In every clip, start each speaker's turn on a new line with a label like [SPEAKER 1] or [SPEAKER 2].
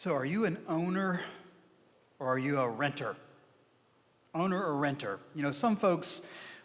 [SPEAKER 1] So are you an owner or are you a renter? Owner or renter? You know, some folks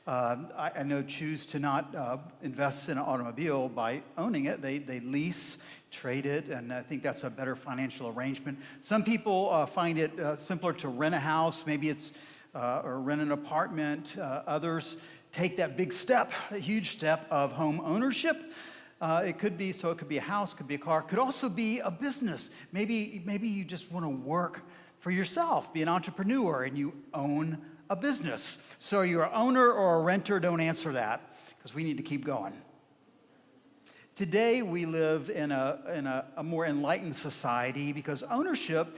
[SPEAKER 1] I know choose to not invest in an automobile by owning it. They lease, trade it, and I think that's a better financial arrangement. Some people find it simpler to rent a house. Maybe it's or rent an apartment. Others take that big step, a huge step of home ownership. It could be a house, could be a car, could also be a business. Maybe you just want to work for yourself, be an entrepreneur, and you own a business. So you're an owner or a renter? Don't answer that, because we need to keep going. Today we live in a more enlightened society because ownership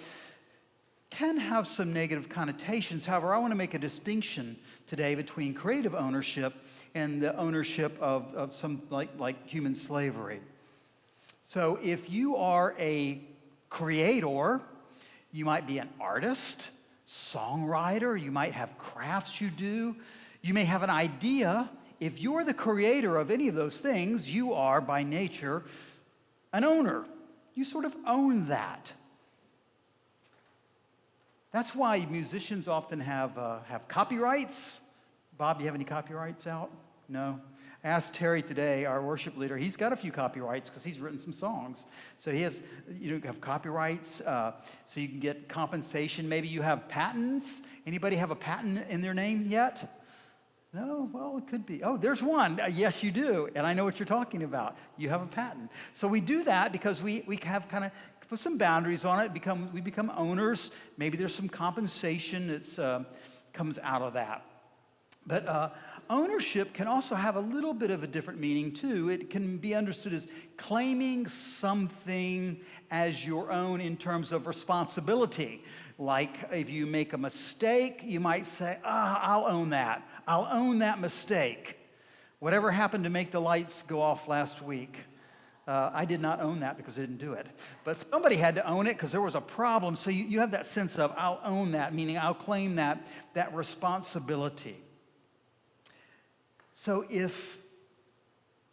[SPEAKER 1] can have some negative connotations. However, I want to make a distinction today between creative ownership and the ownership of some like human slavery. So if you are a creator, you might be an artist, songwriter, you might have crafts you do, you may have an idea. If you're the creator of any of those things, you are by nature an owner. You sort of own that. That's why musicians often have copyrights. Bob, you have any copyrights out? No? I asked Terry today, our worship leader, he's got a few copyrights because he's written some songs. So he has, have copyrights, so you can get compensation. Maybe you have patents. Anybody have a patent in their name yet? No? Well, it could be. Oh, there's one. Yes, you do. And I know what you're talking about. You have a patent. So we do that because we have kind of put some boundaries on it. We become owners. Maybe there's some compensation that comes out of that. But ownership can also have a little bit of a different meaning too. It can be understood as claiming something as your own in terms of responsibility. Like if you make a mistake, you might say, I'll own that. I'll own that mistake. Whatever happened to make the lights go off last week? I did not own that because I didn't do it. But somebody had to own it because there was a problem. So you have that sense of, I'll own that, meaning I'll claim that responsibility. So if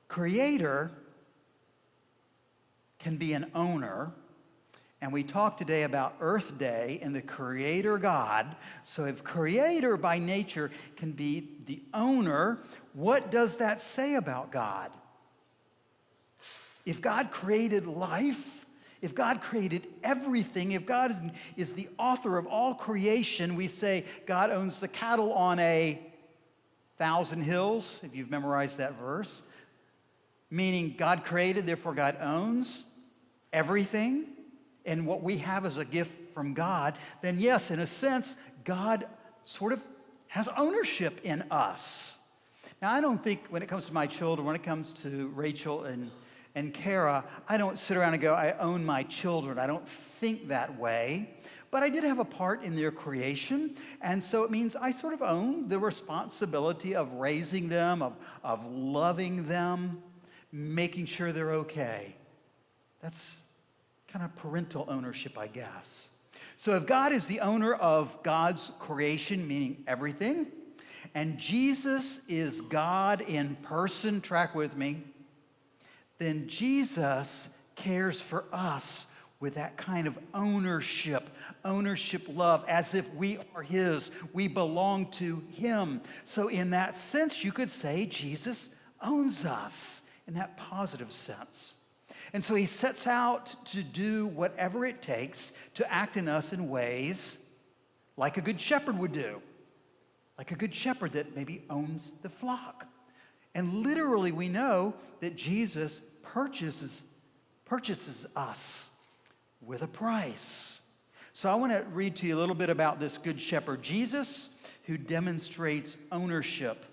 [SPEAKER 1] creator can be an owner, and we talk today about Earth Day and the creator God, so if creator by nature can be the owner, what does that say about God? If God created life, if God created everything, if God is the author of all creation, we say God owns the cattle on 1,000 hills, if you've memorized that verse, meaning God created, therefore God owns everything, and what we have is a gift from God, then yes, in a sense, God sort of has ownership in us. Now, I don't think when it comes to my children, when it comes to Rachel and Kara, I don't sit around and go, I own my children. I don't think that way. But I did have a part in their creation, and so it means I sort of own the responsibility of raising them, of loving them, making sure they're okay. That's kind of parental ownership, I guess. So if God is the owner of God's creation, meaning everything, and Jesus is God in person, track with me, then Jesus cares for us with that kind of ownership love, as if we are his, we belong to him. So in that sense, you could say Jesus owns us in that positive sense. And so he sets out to do whatever it takes to act in us in ways like a good shepherd would do, like a good shepherd that maybe owns the flock. And literally we know that Jesus purchases us with a price. So I want to read to you a little bit about this good shepherd, Jesus, who demonstrates ownership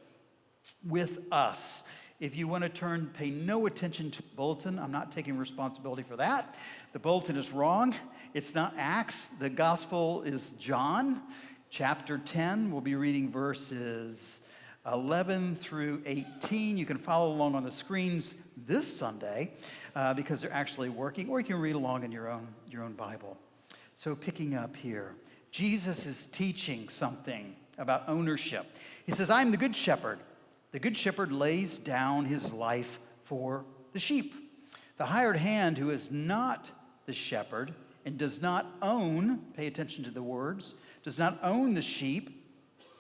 [SPEAKER 1] with us. If you want to turn, pay no attention to the bulletin. I'm not taking responsibility for that. The bulletin is wrong. It's not Acts. The gospel is John, chapter 10. We'll be reading verses 11 through 18. You can follow along on the screens this Sunday because they're actually working, or you can read along in your own Bible. So picking up here, Jesus is teaching something about ownership. He says, I'm the good shepherd. The good shepherd lays down his life for the sheep. The hired hand, who is not the shepherd, and does not own, pay attention to the words, does not own the sheep,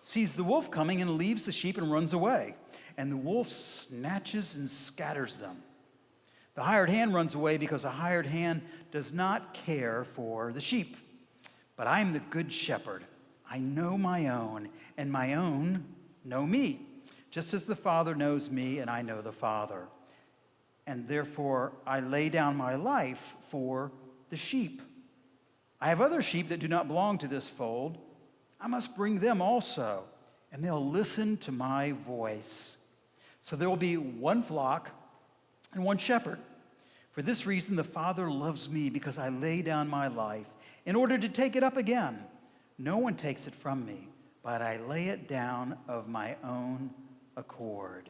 [SPEAKER 1] sees the wolf coming and leaves the sheep and runs away. And the wolf snatches and scatters them. The hired hand runs away because a hired hand does not care for the sheep. But I am the good shepherd. I know my own, and my own know me, just as the Father knows me, and I know the Father. And therefore I lay down my life for the sheep. I have other sheep that do not belong to this fold. I must bring them also, and they'll listen to my voice. So there will be one flock and one shepherd. For this reason the Father loves me, because I lay down my life in order to take it up again. No one takes it from me, but I lay it down of my own accord.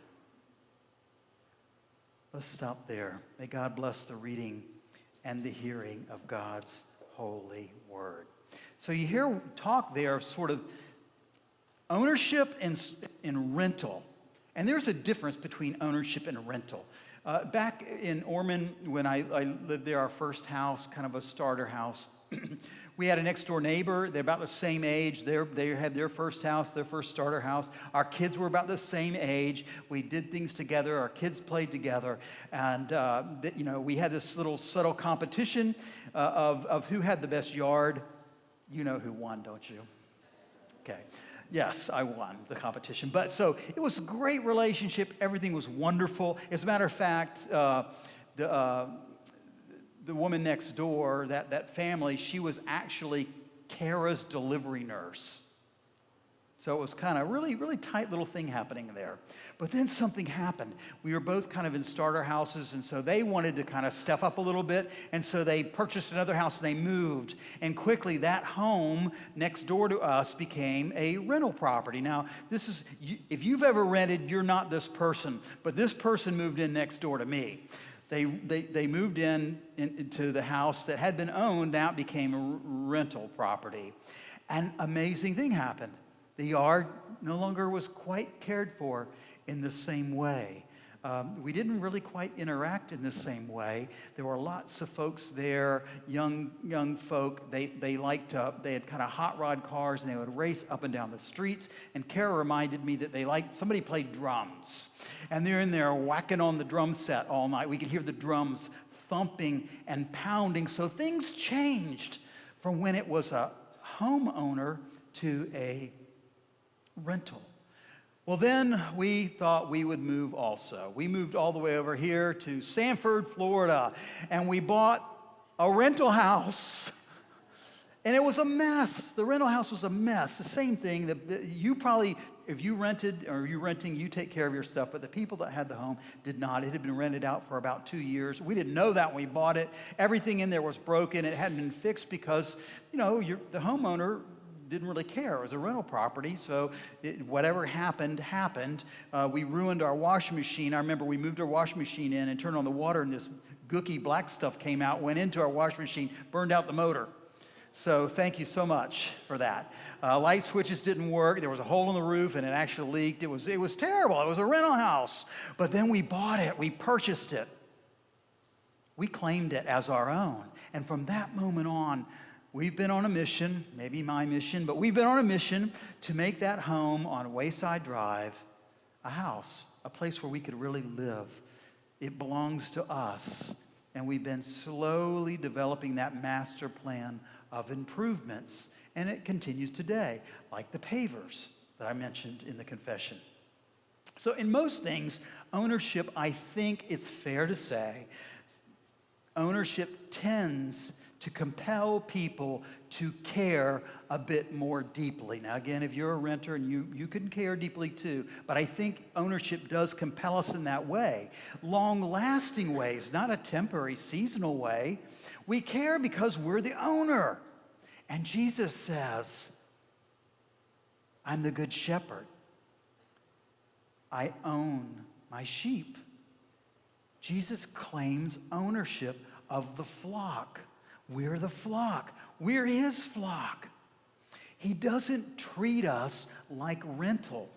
[SPEAKER 1] Let's stop there. May God bless the reading and the hearing of God's holy word. So you hear talk there of sort of ownership and rental. And there's a difference between ownership and rental. Back in Ormond, when I lived there, our first house, kind of a starter house, we had a next door neighbor. They're about the same age. They had their first house, their first starter house. Our kids were about the same age. We did things together. Our kids played together. And, we had this little subtle competition of who had the best yard. You know who won, don't you? Okay. Yes, I won the competition. But so it was a great relationship. Everything was wonderful. As a matter of fact, the woman next door, that family, she was actually Kara's delivery nurse. So it was kind of really, really tight little thing happening there. But then something happened. We were both kind of in starter houses, and so they wanted to kind of step up a little bit, and so they purchased another house and they moved. And quickly that home next door to us became a rental property. Now, this is, if you've ever rented, you're not this person, but this person moved in next door to me. They moved into the house that had been owned. Now it became a rental property. An amazing thing happened. The yard no longer was quite cared for in the same way. We didn't really quite interact in the same way. There were lots of folks there, young folk. They had kind of hot rod cars, and they would race up and down the streets. And Kara reminded me that somebody played drums. And they're in there whacking on the drum set all night. We could hear the drums thumping and pounding. So things changed from when it was a homeowner to a rental. Well, then we thought we would move also. We moved all the way over here to Sanford, Florida, and we bought a rental house. And it was a mess. The rental house was a mess. The same thing. You probably, if you rented or you're renting, you take care of your stuff. But the people that had the home did not. It had been rented out for about 2 years. We didn't know that when we bought it. Everything in there was broken. It hadn't been fixed because, the homeowner didn't really care. It was a rental property, so whatever happened. We ruined our washing machine. I remember we moved our washing machine in and turned on the water, and this gooky black stuff came out, went into our washing machine, burned out the motor. So thank you so much for that. Light switches didn't work. There was a hole in the roof, and it actually leaked. It was terrible. It was a rental house. But then we bought it. We purchased it. We claimed it as our own. And from that moment on, we've been on a mission, maybe my mission, but we've been on a mission to make that home on Wayside Drive a house, a place where we could really live. It belongs to us. And we've been slowly developing that master plan of improvements. And it continues today, like the pavers that I mentioned in the confession. So in most things, ownership, I think it's fair to say, ownership tends to compel people to care a bit more deeply. Now, again, if you're a renter and you can care deeply too, but I think ownership does compel us in that way. Long-lasting ways, not a temporary, seasonal way. We care because we're the owner. And Jesus says, I'm the good shepherd. I own my sheep. Jesus claims ownership of the flock. We're the flock. We're his flock. He doesn't treat us like rental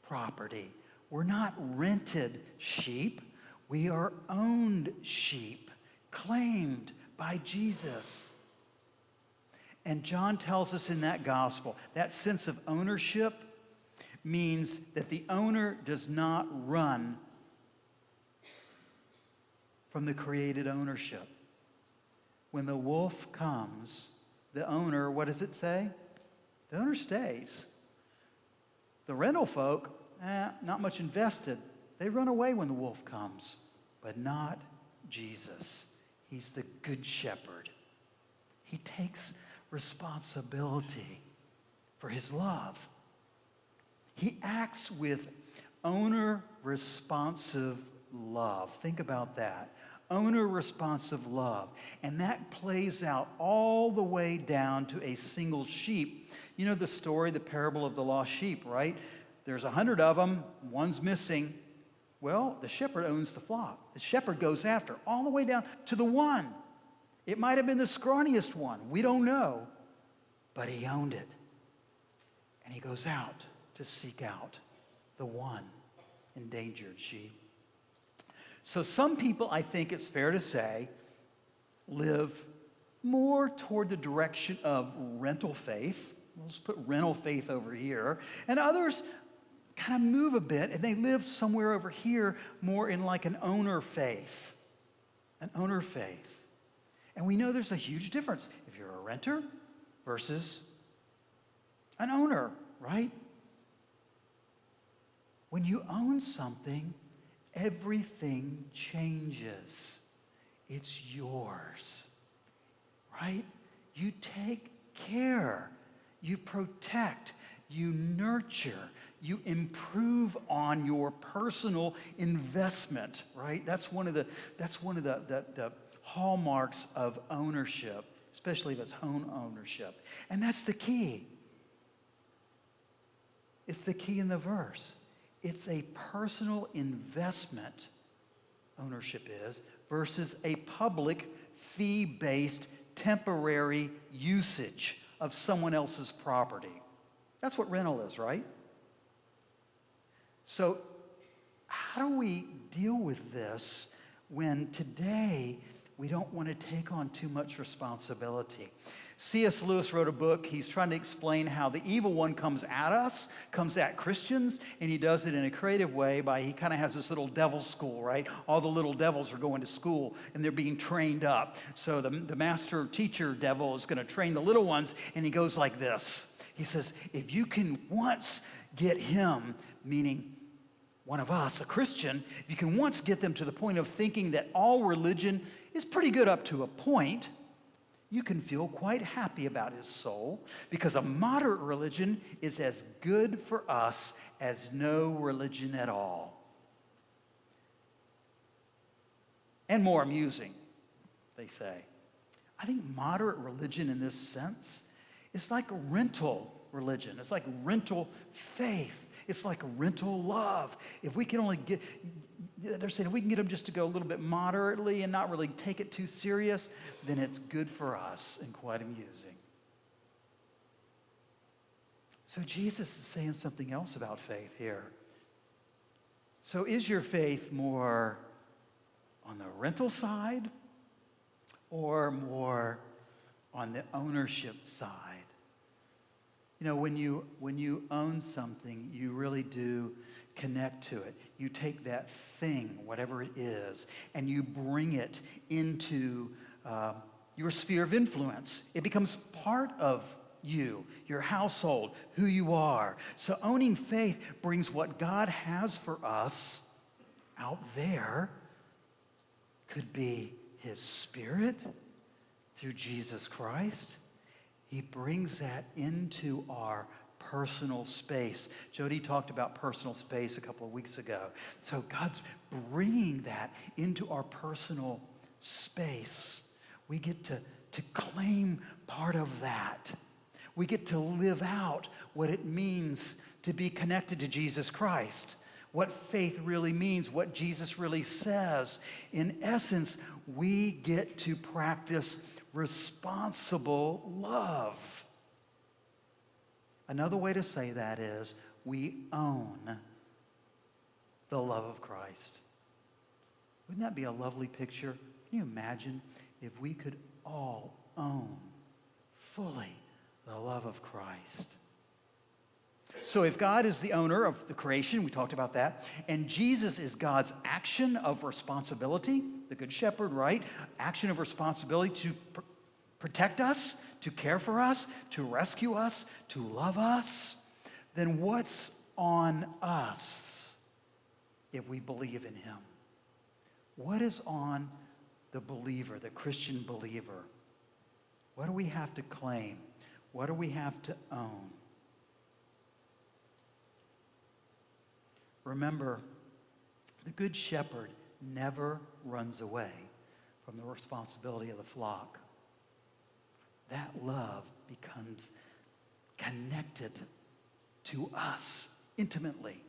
[SPEAKER 1] property. We're not rented sheep. We are owned sheep, claimed by Jesus. And John tells us in that gospel, that sense of ownership means that the owner does not run from the created ownership. When the wolf comes, the owner, what does it say? The owner stays. The rental folk, not much invested. They run away when the wolf comes, but not Jesus. He's the good shepherd. He takes responsibility for his love. He acts with owner-responsive love. Think about that. Owner-responsive love. And that plays out all the way down to a single sheep. You know the story, the parable of the lost sheep, right? There's 100 of them, one's missing. Well, the shepherd owns the flock. The shepherd goes after all the way down to the one. It might have been the scrawniest one. We don't know. But he owned it. And he goes out to seek out the one endangered sheep. So some people, I think it's fair to say, live more toward the direction of rental faith. Let's put rental faith over here. And others kind of move a bit, and they live somewhere over here more in like an owner faith. An owner faith. And we know there's a huge difference if you're a renter versus an owner, right? When you own something, everything changes. It's yours, right? You take care, you protect, you nurture, you improve on your personal investment, right? That's one of the hallmarks of ownership, especially if it's home ownership. And that's the key. It's the key in the verse. It's a personal investment, ownership is, versus a public fee-based temporary usage of someone else's property. That's what rental is, right? So how do we deal with this when today we don't want to take on too much responsibility? C.S. Lewis wrote a book. He's trying to explain how the evil one comes at us, comes at Christians, and he does it in a creative way he kind of has this little devil school, right? All the little devils are going to school, and they're being trained up. So the master teacher devil is going to train the little ones, and he goes like this. He says, if you can once get him, meaning one of us, a Christian, if you can once get them to the point of thinking that all religion is pretty good up to a point, you can feel quite happy about his soul, because a moderate religion is as good for us as no religion at all. And more amusing, they say. I think moderate religion in this sense is like rental religion. It's like rental faith. It's like rental love. If we can only they're saying if we can get them just to go a little bit moderately and not really take it too serious, then it's good for us and quite amusing. So Jesus is saying something else about faith here. So is your faith more on the rental side or more on the ownership side? You know, when you own something, you really do connect to it. You take that thing, whatever it is, and you bring it into your sphere of influence. It becomes part of you, your household, who you are. So owning faith brings what God has for us out there. Could be his Spirit through Jesus Christ. He brings that into our personal space. Jody talked about personal space a couple of weeks ago. So God's bringing that into our personal space. We get to claim part of that. We get to live out what it means to be connected to Jesus Christ, what faith really means, what Jesus really says. In essence, we get to practice responsible love. Another way to say that is we own the love of Christ. Wouldn't that be a lovely picture? Can you imagine if we could all own fully The love of Christ. So if God is the owner of the creation, we talked about that, and Jesus is God's action of responsibility, the Good Shepherd, right? Action of responsibility to protect us, to care for us, to rescue us, to love us, then what's on us if we believe in him? What is on the believer, the Christian believer? What do we have to claim? What do we have to own? Remember, the Good Shepherd never runs away from the responsibility of the flock. That love becomes connected to us intimately.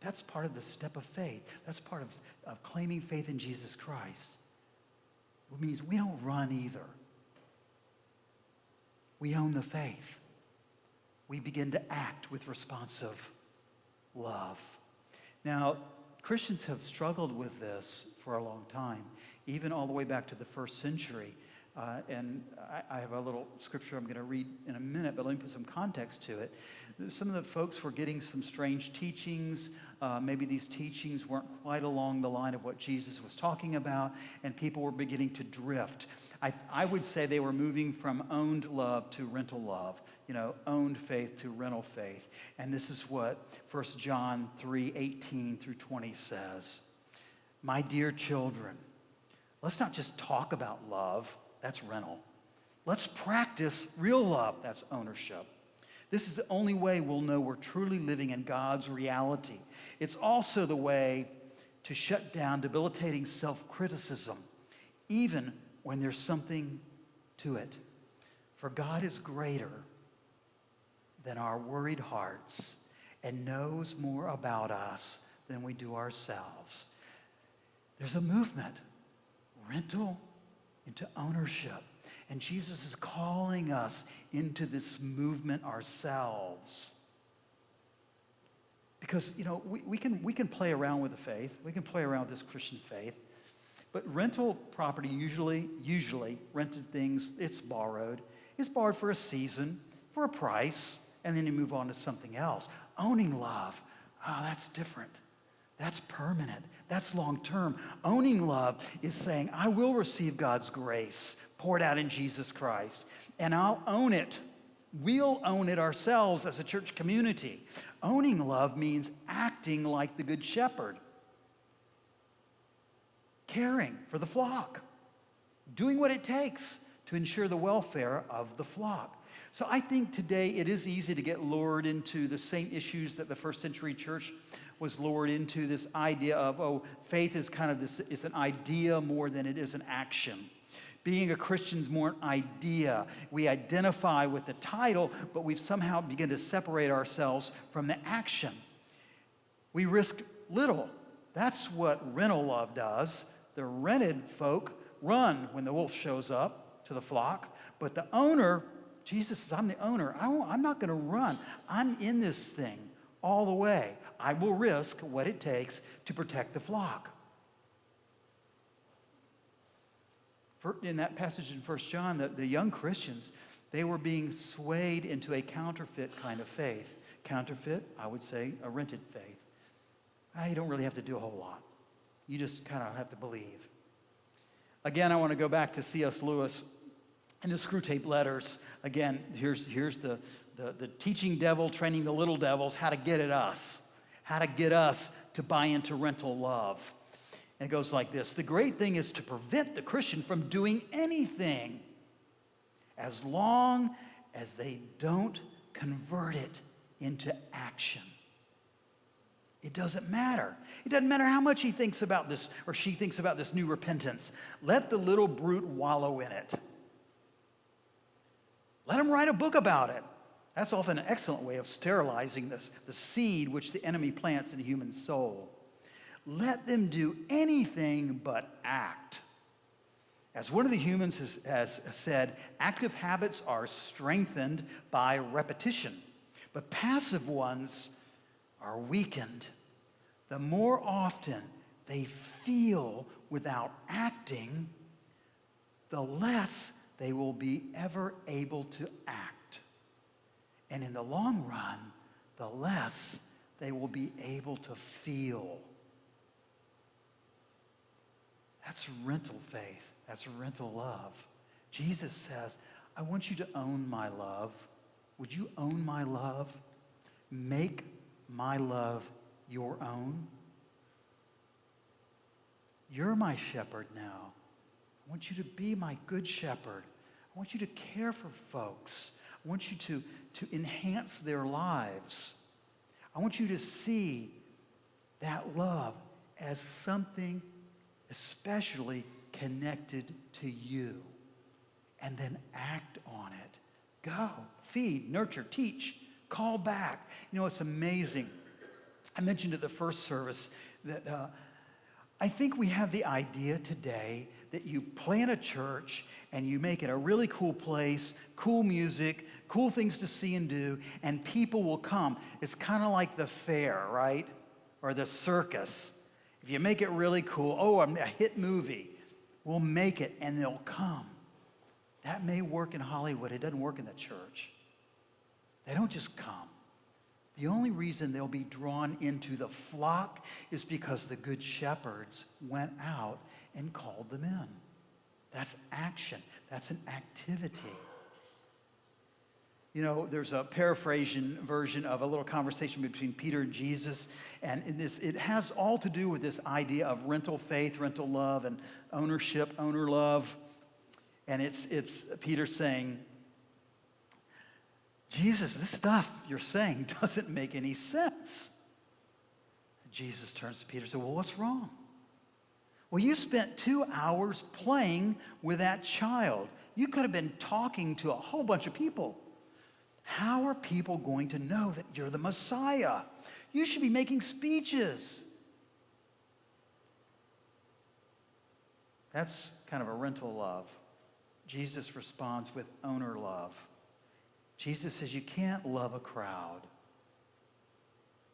[SPEAKER 1] That's part of the step of faith. That's part of claiming faith in Jesus Christ. It means we don't run either. We own the faith. We begin to act with responsive love. Now, Christians have struggled with this for a long time, even all the way back to the first century. And I have a little scripture I'm going to read in a minute, but let me put some context to it. Some of the folks were getting some strange teachings. Maybe these teachings weren't quite along the line of what Jesus was talking about, and people were beginning to drift. I would say they were moving from owned love to rental love, owned faith to rental faith. And this is what 1 John 3:18 through 20 says. My dear children, let's not just talk about love. That's rental. Let's practice real love. That's ownership. This is the only way we'll know we're truly living in God's reality. It's also the way to shut down debilitating self-criticism, even when there's something to it. For God is greater than our worried hearts and knows more about us than we do ourselves. There's a movement, rental into ownership. And Jesus is calling us into this movement ourselves. Because, we can play around with the faith. We can play around with this Christian faith. But rental property, usually rented things, it's borrowed. It's borrowed for a season, for a price, and then you move on to something else. Owning love, that's different. That's permanent. That's long-term. Owning love is saying, I will receive God's grace poured out in Jesus Christ, and I'll own it. We'll own it ourselves as a church community. Owning love means acting like the Good Shepherd, caring for the flock, doing what it takes to ensure the welfare of the flock. So I think today it is easy to get lured into the same issues that the first century church was lured into, this idea of, faith is kind of this, it's an idea more than it is an action. Being a Christian is more an idea. We identify with the title, but we've somehow begun to separate ourselves from the action. We risk little. That's what rental love does. The rented folk run when the wolf shows up to the flock, but the owner, Jesus says, I'm the owner. I'm not going to run. I'm in this thing all the way. I will risk what it takes to protect the flock. In that passage in 1 John, the young Christians, they were being swayed into a counterfeit kind of faith. Counterfeit, I would say, a rented faith. You don't really have to do a whole lot. You just kind of have to believe. Again, I want to go back to C.S. Lewis in the Screwtape Letters. Again, here's the teaching devil training the little devils how to get at us. How to get us to buy into rental love. And it goes like this. The great thing is to prevent the Christian from doing anything as long as they don't convert it into action. It doesn't matter. It doesn't matter how much he thinks about this or she thinks about this new repentance. Let the little brute wallow in it. Let him write a book about it. That's often an excellent way of sterilizing the seed which the enemy plants in the human soul. Let them do anything but act. As one of the humans has said, active habits are strengthened by repetition, but passive ones are weakened. The more often they feel without acting, the less they will be ever able to act. And in the long run, the less they will be able to feel. That's rental faith. That's rental love. Jesus says, I want you to own my love. Would you own my love? Make my love your own. You're my shepherd now. I want you to be my good shepherd. I want you to care for folks. I want you to enhance their lives. I want you to see that love as something especially connected to you, and then act on it. Go, feed, nurture, teach, call back. You know, it's amazing. I mentioned at the first service that I think we have the idea today that you plant a church and you make it a really cool place, cool music, cool things to see and do, and people will come. It's kind of like the fair, right? Or the circus. If you make it really cool, oh, a hit movie, we'll make it and they'll come. That may work in Hollywood. It doesn't work in the church. They don't just come. The only reason they'll be drawn into the flock is because the good shepherds went out and called them in. That's action. That's an activity. You know, there's a paraphrasing version of a little conversation between Peter and Jesus, and it has all to do with this idea of rental faith, rental love, and ownership, owner love. And it's Peter saying, Jesus, this stuff you're saying doesn't make any sense. And Jesus turns to Peter and says, well, what's wrong? Well, you spent 2 hours playing with that child. You could have been talking to a whole bunch of people. How are people going to know that you're the Messiah? You should be making speeches. That's kind of a rental love. Jesus responds with owner love. Jesus says you can't love a crowd.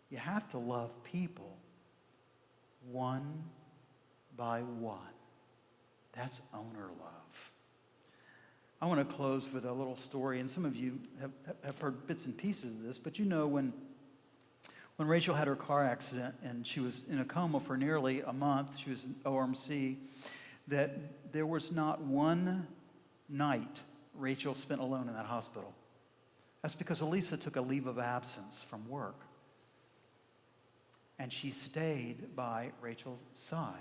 [SPEAKER 1] You have to love people one by one. That's owner love. I want to close with a little story, and some of you have heard bits and pieces of this, but you know when Rachel had her car accident and she was in a coma for nearly a month, she was in ORMC, that there was not one night Rachel spent alone in that hospital. That's because Elisa took a leave of absence from work, and she stayed by Rachel's side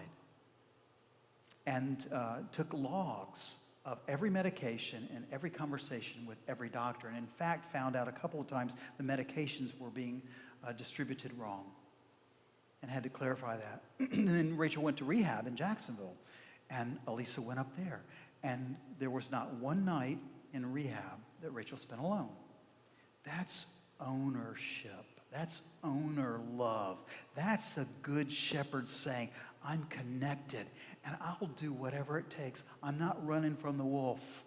[SPEAKER 1] and took logs of every medication and every conversation with every doctor, and in fact found out a couple of times the medications were being distributed wrong and had to clarify that. And then Rachel went to rehab in Jacksonville, and Elisa went up there, and there was not one night in rehab that Rachel spent alone. That's ownership. That's owner love. That's a good shepherd saying, I'm connected and I'll do whatever it takes. I'm not running from the wolf.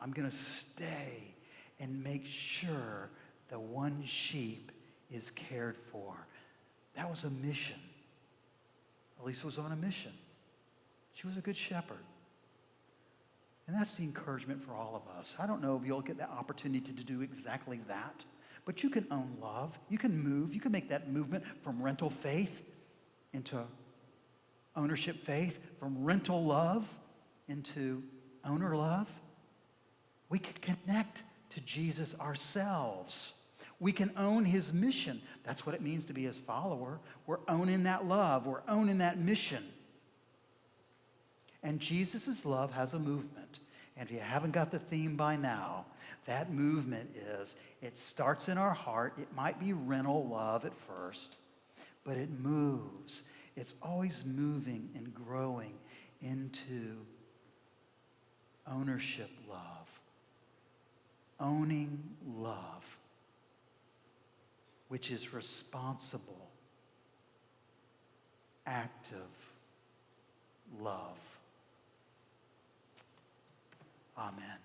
[SPEAKER 1] I'm going to stay and make sure the one sheep is cared for. That was a mission. Elisa was on a mission. She was a good shepherd. And that's the encouragement for all of us. I don't know if you'll get the opportunity to do exactly that, but you can own love. You can move. You can make that movement from rental faith into ownership faith, from rental love into owner love. We can connect to Jesus ourselves. We can own his mission. That's what it means to be his follower. We're owning that love. We're owning that mission. And Jesus' love has a movement. And if you haven't got the theme by now, that movement is, it starts in our heart. It might be rental love at first, but it moves. It's always moving and growing into ownership love. Owning love, which is responsible, active love. Amen.